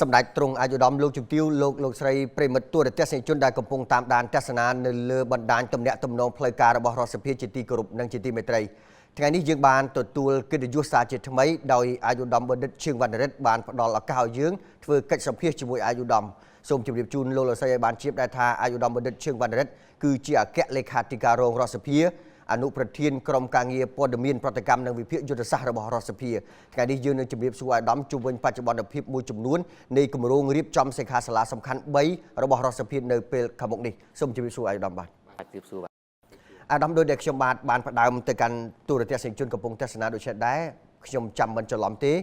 សម្ដេចទ្រង់អាយុដំលោកជំទាវលោកស្រីប្រិមិត្តទូរទស្សនិកជនដែលកំពុងតាមដានទស្សនានៅលើបណ្ដាញទំនាក់ទំនងផ្លូវការរបស់រដ្ឋសភាជាទីគោរពនិងជាទីមេត្រីថ្ងៃនេះយើងបានទទួលកិត្តិយសសារជាថ្មីដោយអាយុដំបណ្ឌិតឈៀងវណ្ណរិទ្ធបានផ្ដល់ឱកាសឲ្យយើងធ្វើកិច្ចសម្ភាសជាមួយអាយុដំសូមជម្រាបជូនលោកស្រីឲ្យបានជៀបដែរថាអាយុដំបណ្ឌិតឈៀងវណ្ណរិទ្ធគឺជាអគ្គលេខាធិការរងរដ្ឋសភាអនុប្រធានក្រុមការងារព័ត៌មានប្រតិកម្មនិងវិភាគយុទ្ធសាស្ត្ររបស់រដ្ឋសភាថ្ងៃនេះយើងនឹងជម្រាបសួរអាដាមជុំវិញបច្ចុប្បន្នភាពមួយចំនួននៃគម្រោងរៀបចំសិក្ខាសាលាសំខាន់3របស់រដ្ឋសភានៅពេលខាងមុខនេះសូមជម្រាបសួរអាដាមបាទជម្រាបសួរបាទអាដាមដោយដែលខ្ញុំបានផ្ដើមទៅកាន់ទូរទស្សនិកជនកំពុងទស្សនាដូចនេះដែរខ្ញុំចាំមិនច្រឡំទេ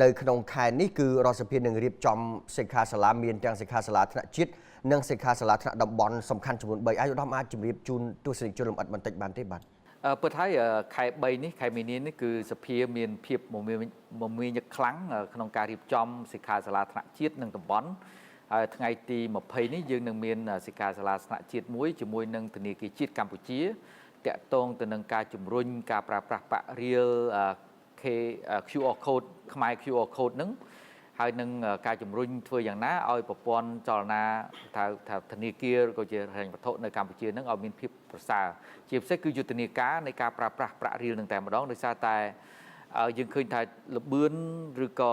នៅក្នុងខែនេះគឺរដ្ឋសភានឹងរៀបចំសិក្ខាសាលាមានទាំងសិក្ខាសាលាថ្នាក់ជាតិនិងសិក្ខាសាលាថ្នាក់តំបន់សំខាន់ចំនួន3អាយុដំអាចជម្រាបជូនទស្សនិកជនលម្អិតបន្តិចបានទេបាទពិតហើយខែ3នេះខែមីនានេះគឺសភាមានភាពមមាញឹកខ្លាំងក្នុងការរៀបចំសិក្ខាសាលាថ្នាក់ជាតិនិងតំបន់ហើយថ្ងៃទី20នេះយើងនឹងមានសិក្ខាសាលាថ្នាក់ជាតិមួយជាមួយនឹងធនាគារជាតិកម្ពុជាតាក់ទងទៅនឹងការជំរុញការប្រើប្រាស់ប្រាក់រៀល QR code ខ្មែរ QR code ហ្នឹងហើយនឹងការជំរុញធ្វើយ៉ាងណាឲ្យប្រព័ន្ធចលនាថាធនាគារក៏ជាហិរញ្ញវត្ថុនៅកម្ពុជានឹងឲ្យមានភាពប្រសើរជាពិសេសគឺយុទ្ធនាការនៃការប្រើប្រាស់ប្រាក់រៀលនឹងតែម្ដងដោយសារតែយើងឃើញថាលបឿនឬក៏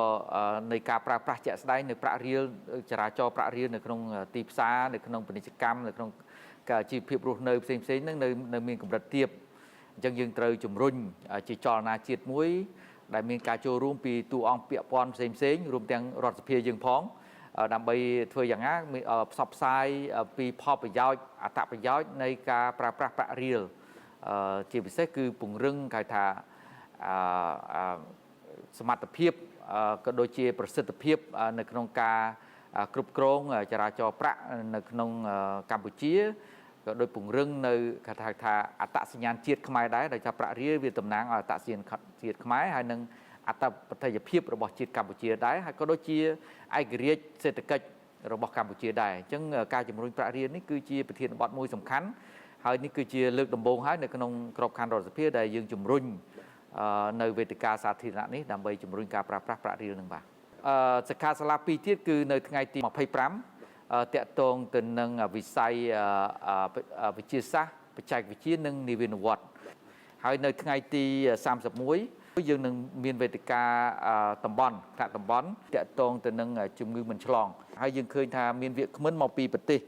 នៃការប្រើប្រាស់ជាក់ស្ដែងនៅប្រាក់រៀលចរាចរណ៍ប្រាក់រៀលនៅក្នុងទីផ្សារនៅក្នុងពាណិជ្ជកម្មនៅក្នុងការជីវភាពរស់នៅផ្សេងៗហ្នឹងនៅមានកម្រិតទាបអញ្ចឹងយើងត្រូវជំរុញជាចលនាជាតិមួយដែលមានការចូលរួមពីតួអង្គពាក់ព័ន្ធផ្សេងៗរួមទាំងរដ្ឋសភាយើងផងដើម្បីធ្វើយ៉ាងណាផ្សព្វផ្សាយពីផលប្រយោជន៍អត្ថប្រយោជន៍នៃការប្រើប្រាស់ប្រាក់រៀលជាពិសេសគឺពង្រឹងគេថាសមត្ថភាពក៏ដូចជាប្រសិទ្ធភាពនៅក្នុងការគ្រប់គ្រងចរាចរណ៍ប្រាក់នៅក្នុងកម្ពុជាក៏ដោយពង្រឹងនៅគេថាអត្តសញ្ញាណជាតិខ្មែរដែរដោយថាប្រាក់រៀលវាតំណាងឲ្យអត្តសញ្ញាណជាតិខ្មែរហើយនឹងអត្តប្រតិយភាពរបស់ជាតិកម្ពុជាដែរហើយក៏ដូចជាឯករាជ្យសេដ្ឋកិច្ចរបស់កម្ពុជាដែរអញ្ចឹងការជំរុញប្រាក់រៀលនេះគឺជាប្រធានបទមួយសំខាន់ហើយនេះគឺជាលើកដំបូងហើយនៅក្នុងក្របខ័ណ្ឌរដ្ឋសភាដែលយើងជំរុញនៅវេទិកាសាធារណៈនេះដើម្បីជំរុញការប្រើប្រាស់ប្រាក់រៀលនឹងបាទសិក្ខាសាលា2ទៀតគឺនៅថ្ងៃទី25តាក់ទងទៅនឹងវិស័យវិទ្យាសាស្ត្របច្ចេកវិទ្យានិងនិវេនវត្តហើយនៅថ្ងៃទី31យើងនឹងមានវេទិកាតំបន់ថ្នាក់តំបន់តាក់ទងទៅនឹងជំងឺមិនឆ្លងហើយយើងឃើញថាមានវាគ្មិនមកពីប្រទេស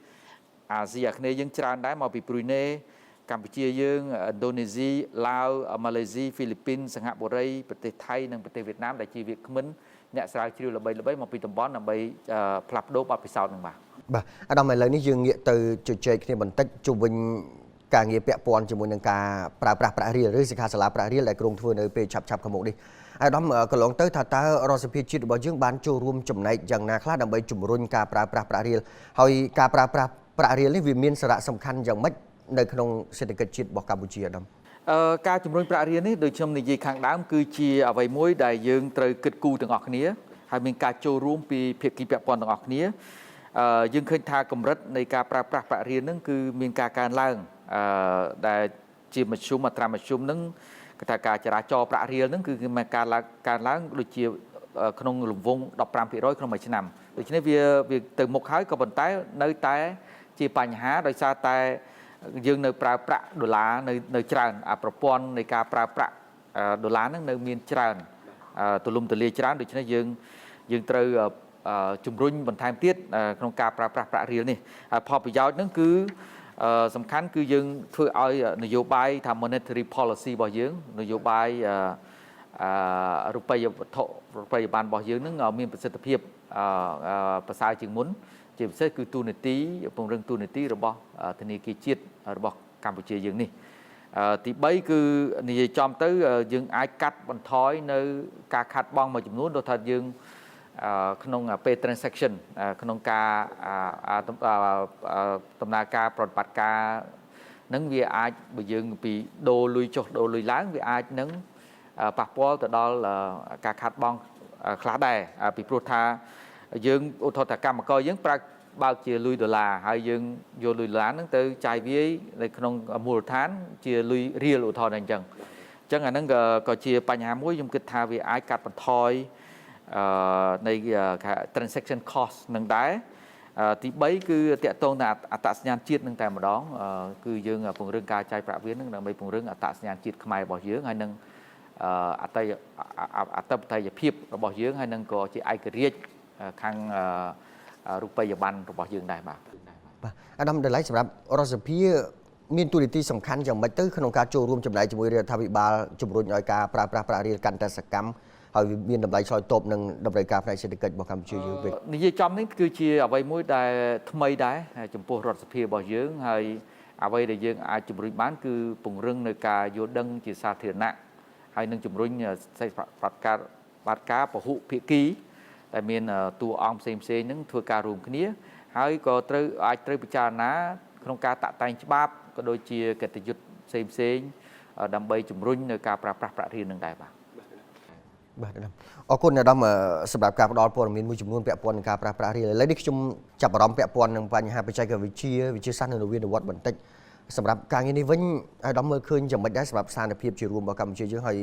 អាស៊ីអាគ្នេយ៍យើងច្រើនដែរមកពីប្រ៊ុយណេកម្ពុជាយើងឥណ្ឌូនេស៊ីឡាវម៉ាឡេស៊ីហ្វីលីពីនសិង្ហបុរីប្រទេសថៃនិងប្រទេសវៀតណាមដែលជាវាគ្មិនអ្នកស្រាវជ្រាវល្បីៗមកពីតំបន់ដើម្បីផ្លាស់ប្ដូរបទពិសោធន៍នឹងបាទអាដាមឥឡូវនេះយើងងាកទៅជជែកគ្នាបន្តិចជុំវិញការងារពាក់ព័ន្ធជាមួយនឹងការប្រើប្រាស់ប្រាក់រៀលឬសិក្ខាសាលាប្រាក់រៀលដែលគ្រោងធ្វើនៅពេលឆាប់ខាងមុខនេះអាដាមកន្លងទៅថាតើរដ្ឋសភាជាតិរបស់យើងបានចូលរួមចំណែកយ៉ាងណាខ្លះដើម្បីជំរុញការប្រើប្រាស់ប្រាក់រៀលហើយការប្រើប្រាស់ប្រាក់រៀលនេះវាមានសារៈសំខាន់យ៉ាងម៉េចនៅក្នុងសេដ្ឋកិច្ចជាតិរបស់កម្ពុជាអាដាមការជំរុញប្រាក់រៀលនេះដូចខ្ញុំនិយាយខាងដើមគឺជាអ្វីមួយដែលយើងត្រូវគិតគូរទាំងអស់គ្នាហើយមានការចូលរួមពីភាគីពាក់ព័ន្ធទាំងអស់គ្នាយើងឃើញថាកម្រិតនៃការប្រើប្រាស់ប្រាក់រៀលហ្នឹងគឺមានការកើនឡើងដែលជាមធ្យមអត្រាមធ្យមហ្នឹងគឺថាការចរាចរណ៍ប្រាក់រៀលហ្នឹងគឺមានការកើនឡើងដូចជាក្នុងរង្វង់ 15% ក្នុងមួយឆ្នាំដូច្នេះវាទៅមុខហើយក៏ប៉ុន្តែនៅតែជាបញ្ហាដោយសារតែយើងនៅប្រើប្រាក់ដុល្លារនៅច្រើនប្រព័ន្ធនៃការប្រើប្រាក់ដុល្លារហ្នឹងនៅមានច្រើនទូលំទូលាយច្រើនដូច្នេះយើងត្រូវជំរុញបន្ថែមទៀតក្នុងការប្រើប្រាស់ប្រាក់រៀលនេះហើយផលប្រយោជន៍ហ្នឹងគឺសំខាន់គឺយើងធ្វើឲ្យនយោបាយថា monetary policy របស់យើងនយោបាយរូបិយវត្ថុរូបិយប័ណ្ណរបស់យើងហ្នឹងមានប្រសិទ្ធភាពប្រសើរជាងមុនជាពិសេសគឺទូនាទីពង្រឹងទូនាទីរបស់ធនាគារជាតិរបស់កម្ពុជាយើងនេះទី3គឺនិយាយចំទៅយើងអាចកាត់បន្ថយនៅការខាត់បងមួយចំនួនដូចថាយើងក្នុងពេល transaction ក្នុងការដំណើរការប្រតិបត្តិការនឹងវាអាចបើយើងពីដូរលុយចុះដូរលុយឡើងវាអាចនឹងប៉ះពាល់ទៅដល់ការខាត់បងខ្លះដែរពីព្រោះថាយើងឧទាហរណ៍ថាកម្មករយើងប្រើបើកជាលុយដុល្លារហើយយើងយកលុយដុល្លារហ្នឹងទៅចាយវាយនៅក្នុងមូលដ្ឋានជាលុយរៀលឧទាហរណ៍អញ្ចឹងអាហ្នឹងក៏ជាបញ្ហាមួយខ្ញុំគិតថាវាអាចកាត់បន្ថយ នៃ transaction cost នឹងដែរទី3គឺតកតងតាមអត្តសញ្ញាណជាតិនឹងតែម្ដងគឺយើងពង្រឹងការចាយប្រាក់វានឹងដើម្បីពង្រឹងអត្តសញ្ញាណជាតិខ្មែររបស់យើងហើយនឹងអត្តបតេយ្យភាពរបស់យើងហើយនឹងក៏ជាឯករាជ្យខាងរូបិយប័ណ្ណរបស់យើងដែរបាទអាដាមតម្លៃសម្រាប់រដ្ឋសភាមានទូនីតិសំខាន់យ៉ាងម៉េចទៅក្នុងការចូលរួមចំណែកជាមួយរដ្ឋាភិបាលជំរុញឲ្យការប្រើប្រាស់ប្រាក់រៀលកាន់តែសកម្មហើយមានតម្លៃឆ្លើយតបនឹងតម្រូវការផ្នែកសេដ្ឋកិច្ចរបស់កម្ពុជាយើងវិញនិយាយចំនេះគឺជាអ្វីមួយដែលថ្មីដែរចំពោះរដ្ឋសភារបស់យើងហើយអ្វីដែលយើងអាចជំរុញបានគឺពង្រឹងនៅការយល់ដឹងជាសាធារណៈហើយនឹងជំរុញសេដ្ឋបាតការពហុភាគីដែលមានតួអង្គផ្សេងហ្នឹងធ្វើការរួមគ្នាហើយក៏ត្រូវពិចារណាក្នុងការតាក់តែងច្បាប់ក៏ដូចជាកិត្តិយសផ្សេងដើម្បីជំរុញនៅការប្រើប្រាស់ប្រាក់រៀលនឹងដែរបាទអរគុណអាដាមសម្រាប់ការផ្ដល់ព័ត៌មានមួយចំនួនពាក់ព័ន្ធនឹងការប្រើប្រាស់រៀលឥឡូវនេះខ្ញុំចាប់អារម្មណ៍ពាក់ព័ន្ធនឹងបញ្ហាបច្ចេកវិទ្យាវិទ្យាសាស្ត្រនិងនវានុវត្តន៍បន្តិចសម្រាប់ការងារនេះវិញអាដាមមើលឃើញយ៉ាងម៉េចដែរសម្រាប់ស្ថានភាពជារួមរបស់កម្ពុជាយើងហើយ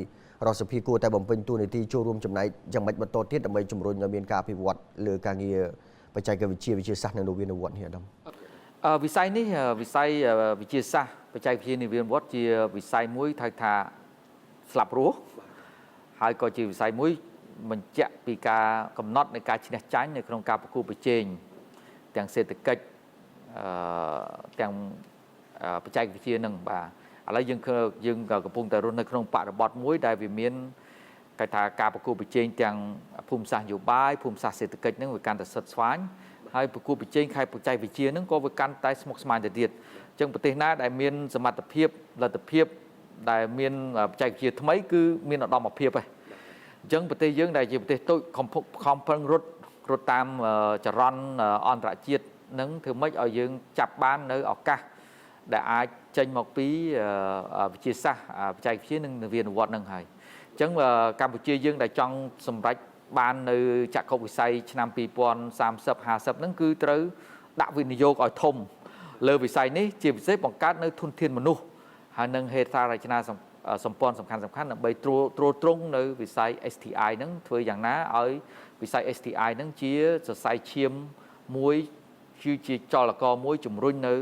រដ្ឋសភាគួរតែបំពេញតួនាទីចូលរួមចំណែកយ៉ាងម៉េចបន្តទៀតដើម្បីជំរុញឲ្យមានការអភិវឌ្ឍលើការងារបច្ចេកវិទ្យាវិទ្យាសាស្ត្រនិងនវានុវត្តន៍នេះអាដាមវិស័យនេះវិស័យវិទ្យាសាស្ត្របច្ចេកវិទ្យានវានុវត្តន៍ជាវិស័យមួយថាស្លាប់រស់ហើយក៏ជាវិស័យមួយបញ្ជាក់ពីការកំណត់នៃការឈ្នះចាញ់នៅក្នុងការប្រកួតប្រជែងទាំងសេដ្ឋកិច្ចទាំងបច្ចេកវិទ្យានឹងបាទឥឡូវយើងក៏កំពុងតែរស់នៅក្នុងបរិបទមួយដែលវាមានគេថាការប្រកួតប្រជែងទាំងភូមិសាស្ត្រនយោបាយភូមិសាស្ត្រសេដ្ឋកិច្ចនឹងវាកាន់តែសិតស្វាញហើយប្រកួតប្រជែងខែបច្ចេកវិទ្យានឹងក៏វាកាន់តែស្មុគស្មាញទៅទៀតអញ្ចឹងប្រទេសណាដែលមានសមត្ថភាពលទ្ធភាពដែលមានបច្ចេកវិទ្យាថ្មីគឺមានឧត្តមភាពហើយអញ្ចឹងប្រទេសយើងដែលជាប្រទេសតូចខំប្រឹងរត់តាមចរន្តអន្តរជាតិនឹងធ្វើម៉េចឲ្យយើងចាប់បាននៅឱកាសដែលអាចចេញមកពីវិទ្យាសាស្ត្របច្ចេកវិទ្យានិងនវានុវត្តន៍នឹងហើយអញ្ចឹងកម្ពុជាយើងដែលចង់សម្រេចបាននៅចក្ខុវិស័យឆ្នាំ2030 50ហ្នឹងគឺត្រូវដាក់វិនិយោគឲ្យធំលើវិស័យនេះជាពិសេសបង្កើតនៅធនធានមនុស្សហើយនឹងហេដ្ឋារចនាសម្ព័ន្ធសំខាន់ដើម្បីទ្រទ្រង់នៅវិស័យ STI ហ្នឹងធ្វើយ៉ាងណាឲ្យវិស័យ STI ហ្នឹងជាសរសៃឈាមមួយគឺជាចលករមួយជំរុញនៅ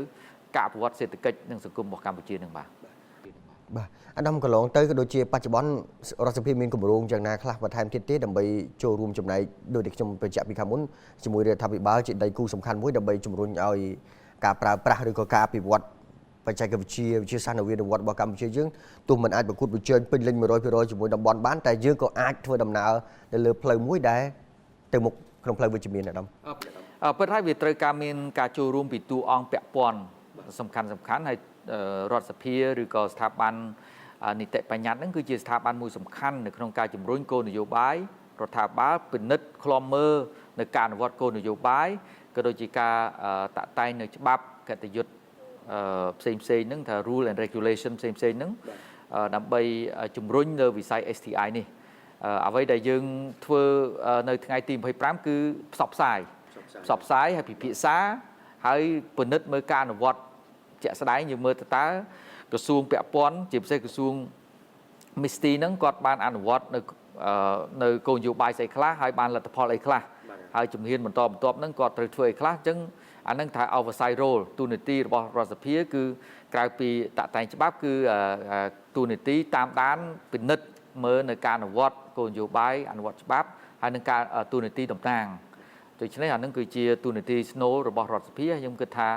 ការអភិវឌ្ឍសេដ្ឋកិច្ចនិងសង្គមរបស់កម្ពុជានឹងបាទអាដាមកន្លងទៅក៏ដូចជាបច្ចុប្បន្នរដ្ឋសភាមានគម្រោងយ៉ាងណាខ្លះបន្ថែមទៀតទេដើម្បីចូលរួមចំណែកដោយដែលខ្ញុំបញ្ជាក់ពីខាងមុនជាមួយរដ្ឋាភិបាលជាដៃគូសំខាន់មួយដើម្បីជំរុញឲ្យការប្រើប្រាស់ឬក៏ការអភិវឌ្ឍបច្ចេកវិទ្យាវិទ្យាសាស្ត្រនវានុវត្តន៍របស់កម្ពុជាយើងទោះមិនអាចប្រកួតប្រជែងពេញលេញ 100% ជាមួយតំបន់បានតែយើងក៏អាចធ្វើដំណើរនៅលើផ្លូវមួយដែលទៅមុខក្នុងផ្លូវវិជ្ជមានអាដាមពិតហើយវាត្រូវការមានការចូលរួមពីតួអង្គពាក់ព័ន្ធសំខាន់ហើយរដ្ឋសភាឬក៏ស្ថាប័ននីតិបញ្ញត្តិហ្នឹងគឺជាស្ថាប័នមួយសំខាន់នៅក្នុងការជំរុញគោលនយោបាយរដ្ឋាភិបាលពិនិត្យឃ្លាំមើលនៅការអនុវត្តគោលនយោបាយក៏ដូចជាការតាក់តែងនៅច្បាប់កិត្តិយសផ្សេងហ្នឹងថា rule and regulation ផ្សេងហ្នឹងដើម្បីជំរុញលើវិស័យ STI នេះអ្វីដែលយើងធ្វើនៅថ្ងៃទី25គឺផ្សព្វផ្សាយហើយពិភាក្សាហើយពិនិត្យមើលការអនុវត្តជាក់ស្ដែងយើងមើលទៅតើក្រសួងពាក់ព័ន្ធជាពិសេសក្រសួង MISTI ហ្នឹងគាត់បានអនុវត្តនៅគោលនយោបាយស្អីខ្លះហើយបានលទ្ធផលអីខ្លះហើយជំហានបន្តបន្ទាប់ហ្នឹងគាត់ត្រូវធ្វើអីខ្លះអញ្ចឹងអាហ្នឹងថា oversight role ទូនាទីរបស់រដ្ឋសភាគឺក្រៅពីតាក់តែងច្បាប់គឺទូនាទីតាមដានពិនិត្យមើលនៅការអនុវត្តគោលនយោបាយអនុវត្តច្បាប់ហើយនឹងការទូនាទីតំណាងដូច្នេះអាហ្នឹងគឺជាទូនាទីស្នូលរបស់រដ្ឋសភាខ្ញុំគិតថា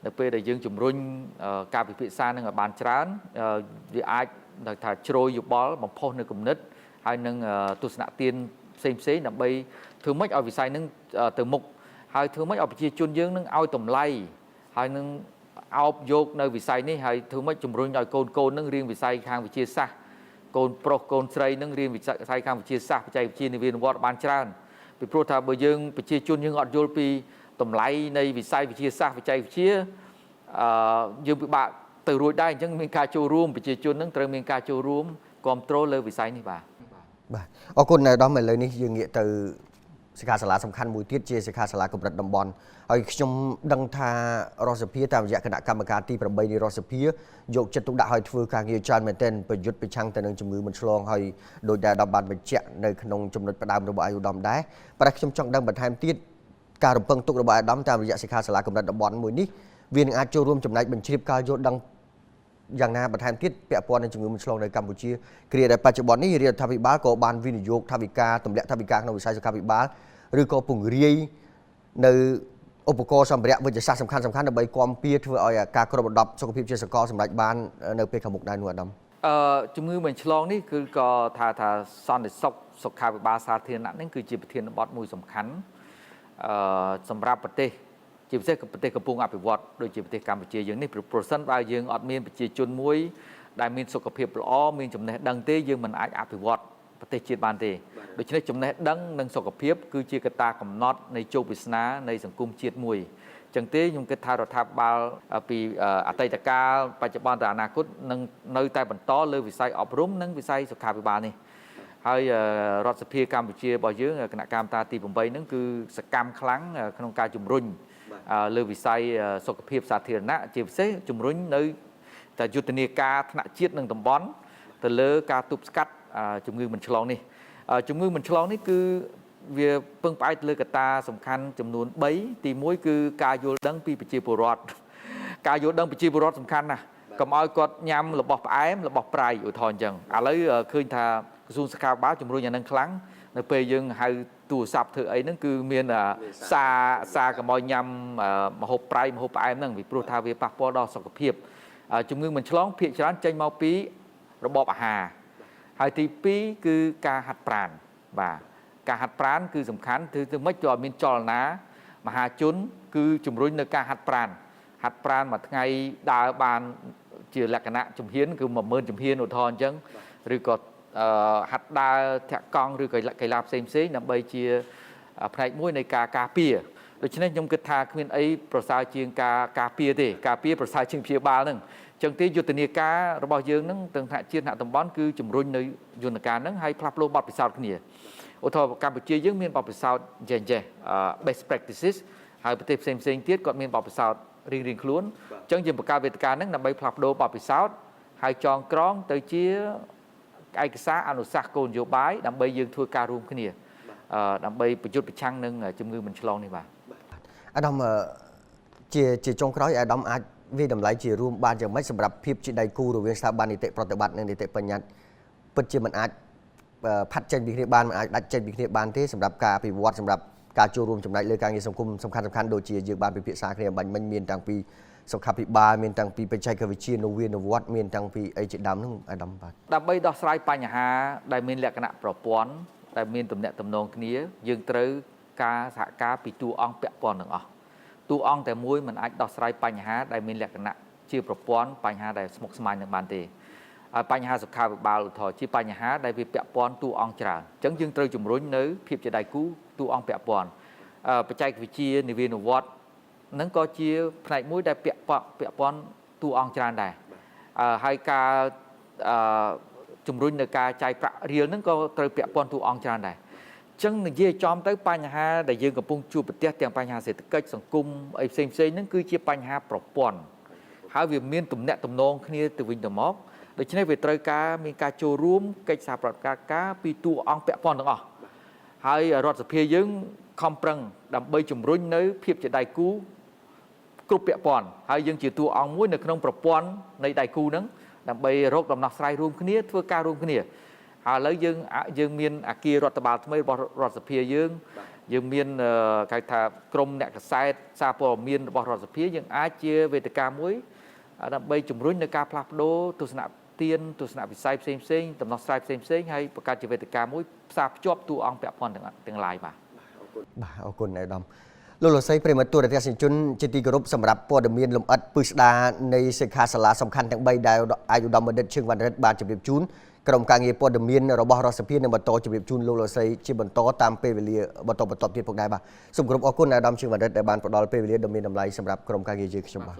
នៅពេលដែលយើងជំរុញការពិភាក្សានឹងឲ្យបានច្រើនវាអាចថាជ្រោយយោបល់បំផុសនៅគំនិតហើយនឹងទស្សនៈទានផ្សេងដើម្បីធ្វើម៉េចឲ្យវិស័យនឹងទៅមុខហើយធ្វើម៉េចឲ្យប្រជាជនយើងនឹងឲ្យតម្លៃហើយនឹងអោបយកនៅវិស័យនេះហើយធ្វើម៉េចជំរុញឲ្យកូននឹងរៀនវិស័យខាងវិទ្យាសាស្ត្រកូនប្រុសកូនស្រីនឹងរៀនវិស័យខាងវិទ្យាសាស្ត្របច្ចេកវិទ្យានវានុវត្តន៍បានច្រើនពីព្រោះថាបើយើងប្រជាជនយើងអត់យល់ពីតម្លៃនៃវិស័យវិទ្យាសាស្ត្របច្ចេកវិទ្យាយើងពិបាកទៅរួចដែរអញ្ចឹងមានការចូលរួមប្រជាជននឹងត្រូវមានការចូលរួមគ្រប់គ្រងលើវិស័យនេះបាទអរគុណអាដាមឥឡូវនេះយើងងាកទៅ សិក្ខាសាលាសំខាន់មួយទៀតជាសិក្ខាសាលាកម្រិតតំបន់ហើយខ្ញុំដឹងថារដ្ឋសភាតាមរយៈគណៈកម្មការទី8នៃរដ្ឋសភាយកចិត្តទុកដាក់ឲ្យធ្វើការងារច្រើនមែនទែនប្រយុទ្ធប្រឆាំងទៅនឹងជំងឺមិនឆ្លងហើយដោយដែលអាដាមបានបញ្ជាក់នៅក្នុងចំណុចផ្ដើមរបស់អាយុដំដែរប៉ុន្តែខ្ញុំចង់ដឹងបន្ថែមទៀតការរំពឹងទុករបស់អាដាមតាមរយៈសិក្ខាសាលាកម្រិតតំបន់មួយនេះវានឹងអាចចូលរួមចំណែកបញ្ជ្រាបការយល់ដឹងយ៉ាងណាបន្ថែមទៀតពាក់ព័ន្ធនឹងជំងឺមិនឆ្លងនៅកម្ពុជាគ្រាដែលបច្ចុប្បន្ននេះរដ្ឋាភិបាលក៏បានវិនិយោគថវិកាទម្លាក់ថវិកាក្នុងវិស័យសុខាភិបាលឬក៏ពង្រាយនៅឧបករណ៍សម្ភារៈវិទ្យាសាស្ត្រសំខាន់ដើម្បីគាំពៀធ្វើឲ្យការគ្របដណ្ដប់សុខភាពជាសកលសម្រាប់បាននៅពេលខាងមុខដែរនោះអាដាមជំងឺមិនឆ្លងនេះគឺក៏ថាសន្តិសុខសុខាភិបាលសាធារណៈនេះគឺជាប្រធានបទមួយសំខាន់សម្រាប់ប្រទេសជាពិសេសប្រទេសកំពុងអភិវឌ្ឍដូចជាប្រទេសកម្ពុជាយើងនេះប្រសិនបើយើងអត់មានប្រជាជនមួយដែលមានសុខភាពល្អមានចំណេះដឹងទេយើងមិនអាចអភិវឌ្ឍប្រទេសជាតិបានទេដូច្នេះចំណេះដឹងនិងសុខភាពគឺជាកត្តាកំណត់នៃជោគវាសនានៃសង្គមជាតិមួយចឹងទេខ្ញុំគិតថារដ្ឋាភិបាលពីអតីតកាលបច្ចុប្បន្នទៅអនាគតនឹងនៅតែបន្តលើវិស័យអប់រំនិងវិស័យសុខាភិបាលនេះហើយរដ្ឋសភាកម្ពុជារបស់យើងគណៈកម្មការទី8ហ្នឹងគឺសកម្មខ្លាំងក្នុងការជំរុញលើវិស័យសុខភាពសាធារណៈជាពិសេសជំរុញនៅតែយុទ្ធនាការថ្នាក់ជាតិនិងតំបន់ទៅលើការទប់ស្កាត់ជំងឺមិនឆ្លងនេះជំងឺមិនឆ្លងនេះគឺវាពឹងផ្អែកលើកត្តាសំខាន់ចំនួន3ទី1គឺការយល់ដឹងពីប្រជាពលរដ្ឋការយល់ដឹងប្រជាពលរដ្ឋសំខាន់ណាស់កុំឲ្យគាត់ញ៉ាំរបស់ផ្អែមរបស់ប្រៃឧទាហរណ៍អញ្ចឹងឥឡូវឃើញថាក្រសួងសុខាភិបាលជំរុញអានឹងខ្លាំងនៅពេលយើងហៅទូរស័ព្ទធ្វើអីហ្នឹងគឺមានសារកុំឲ្យញ៉ាំម្ហូបប្រៃម្ហូបផ្អែមហ្នឹងពីព្រោះថាវាប៉ះពាល់ដល់សុខភាពជំងឺមិនឆ្លងភាគច្រើនចេញមកពីរបបអាហារហើយទី2គឺការហាត់ប្រាណបាទការហាត់ប្រាណគឺសំខាន់ធ្វើម៉េចឲ្យមានចលនាមហាជនគឺជំរុញនៅការហាត់ប្រាណមួយថ្ងៃដើរបានជាលក្ខណៈជំហានគឺ10000ជំហានឧទាហរណ៍អញ្ចឹងឬក៏ហាត់ដើរធាក់កង់ឬក៏កីឡាផ្សេងដើម្បីជាផ្នែកមួយនៃការការពារដូច្នេះខ្ញុំគិតថាគ្មានអីប្រសើរជាងការការពារទេការពារប្រសើរជាងព្យាបាលហ្នឹងចឹងទេយុទ្ធនាការរបស់យើងហ្នឹងទាំងថ្នាក់ជាតិថ្នាក់តំបន់គឺជំរុញនៅយន្តការហ្នឹងហើយផ្លាស់ប្ដូរបទពិសោធន៍គ្នាឧទាហរណ៍កម្ពុជាយើងមានបទពិសោធន៍ចេះ best practices ហើយប្រទេសផ្សេងទៀតគាត់មានបទពិសោធន៍រៀងខ្លួនអញ្ចឹងយើងបង្កើតវេទិកាហ្នឹងដើម្បីផ្លាស់ប្ដូរបទពិសោធន៍ហើយចងក្រងទៅជាឯកសារអនុសាសន៍គោលនយោបាយដើម្បីយើងធ្វើការរួមគ្នាដើម្បីប្រយុទ្ធប្រឆាំងនឹងជំងឺមិនឆ្លងនេះបាទអាដាមជាចុងក្រោយអាដាមអាចវាតម្លៃជារួមបានយ៉ាងម៉េចសម្រាប់ភាពជាដៃគូរវាងស្ថាប័ននីតិប្រតិបត្តិនិងនីតិបញ្ញត្តិពិតជាមិនអាចផាត់ចេញពីគ្នាបានមិនអាចដាច់ចេញពីគ្នាបានទេសម្រាប់ការអភិវឌ្ឍសម្រាប់ការចូលរួមចំណែកលើការងារសង្គមសំខាន់ដូចជាយើងបានពិភាក្សាគ្នាបាញ់មិញមានតាំងពីសុខាភិបាលមានតាំងពីបច្ចេកវិទ្យានវានុវត្តន៍មានតាំងពីអីជាដើមហ្នឹងអាដាមបាទដើម្បីដោះស្រាយបញ្ហាដែលមានលក្ខណៈប្រព័ន្ធដែលមានទំនាក់ទំនងគ្នាយើងត្រូវការសហការពីតួអង្គពាក់ព័ន្ធទាំងអស់តួអង្គតែមួយមិនអាចដោះស្រាយបញ្ហាដែលមានលក្ខណៈជាប្រព័ន្ធបញ្ហាដែលស្មុគស្មាញនឹងបានទេហើយបញ្ហាសុខាភិបាលឧទាហរណ៍ជាបញ្ហាដែលវាពាក់ព័ន្ធតួអង្គច្រើនអញ្ចឹងយើងត្រូវជំរុញនៅភាពជាដៃគូតួអង្គពាក់ព័ន្ធបច្ចេកវិទ្យានវានុវត្តន៍នឹងក៏ជាផ្នែកមួយដែលពាក់ព័ន្ធតួអង្គច្រើនដែរហើយការជំរុញនៅការចាយប្រាក់រៀលហ្នឹងក៏ត្រូវពាក់ព័ន្ធតួអង្គច្រើនដែរអញ្ចឹងនិយាយចំទៅបញ្ហាដែលយើងកំពុងជួបប្រទះទាំងបញ្ហាសេដ្ឋកិច្ចសង្គមអីផ្សេងហ្នឹងគឺជាបញ្ហាប្រព័ន្ធហើយវាមានទំនាក់ទំនងគ្នាទៅវិញទៅមកដូច្នេះវាត្រូវការមានការចូលរួមកិច្ចសហប្រតិបត្តិការពីតួអង្គពាក់ព័ន្ធទាំងអស់ហើយរដ្ឋសភាយើងខំប្រឹងដើម្បីជំរុញនៅភាពជាដៃគូគ្រប់ពាក់ព័ន្ធហើយយើងជាតួអង្គមួយនៅក្នុងប្រព័ន្ធនៃដៃគូហ្នឹងដើម្បីរកដំណោះស្រាយរួមគ្នាធ្វើការរួមគ្នាហើយឥឡូវយើងមានអគាររដ្ឋបាលថ្មីរបស់រដ្ឋសភាយើងមានគេថាក្រមអ្នកកសែតសារព័ត៌មានរបស់រដ្ឋសភាយើងអាចជាវេទិកាមួយដើម្បីជំរុញនៅការផ្លាស់ប្ដូរទស្សនៈទានទស្សនវិស័យផ្សេងដំណោះស្រាយផ្សេងហើយបង្កើតជាវេទិកាមួយផ្សារភ្ជាប់តួអង្គពាក់ព័ន្ធទាំងឡាយបាទអរគុណអាដាមលោកលោកស្រីប្រិមត្តទូរទស្សនិកជនជាទីគោរពសម្រាប់ព័ត៌មានលម្អិតពិស្ដារនៃសិក្ខាសាលាសំខាន់ទាំង3ដែលអាយុដំបណ្ឌិតឈឹងវណ្ណរិទ្ធបានជម្រាបជូនក្រុមការងារព័ត៌មានរបស់រដ្ឋសភានឹងបន្តជម្រាបជូនលោកលោកស្រីជាបន្តតាមពេលវេលាបន្តទៀតផងដែរបាទសូមគោរពអរគុណអាដាមឈឹងវណ្ណរិទ្ធដែលបានផ្ដល់ពេលវេលាដ៏មានតម្លៃសម្រាប់ក្រុមការងារយើងខ្ញុំបាទ